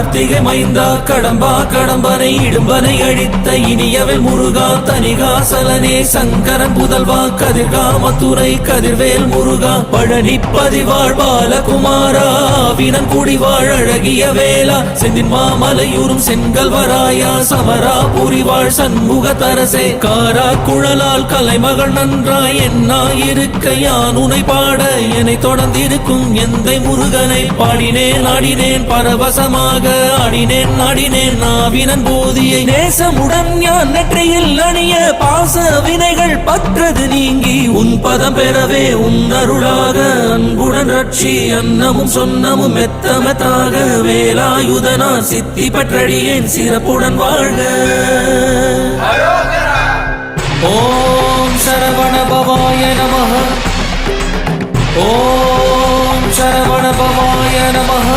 கார்த்திகை மைந்தா கடம்பா கடம்பனை இடும்பனை அழித்த இனியவள் முருகா தனிகாசலனே சங்கரன் புதல்வா கதிர்காமத்துறை கதிர்வேல் முருகா பழனி பதிவாழ் பாலகுமாரா வினன் குடிவாழ் அழகிய வேளா செந்தின் மாமலையூரும் செங்கல்வராயா சமரா புரிவாழ் சண்முக தரசே காரா குழலால் கலைமகள் நன்றாய் என்னாயிருக்க யான் உனை பாட என்னை தொடர்ந்திருக்கும் எந்தை முருகனை பாடினேன் ஆடினேன் பரவசமாக ஆடினேன் ஆடினேன் நாவினன் போதியை நேசமுடன் யான் நெற்றியில் அணிய பாச வினைகள் பற்றது நீங்கி உன் பதம் பெறவே உன் அருளாக அன்புடன் ரட்சி அன்னமும் சொன்னமும் மெத்தமெத்தாக வேலாயுதனா சித்தி பற்றடியேன் சிறப்புடன் வாழ்க. ஓம் சரவண பவாய நமஹ. ஓம் சரவண பவாய நமஹ.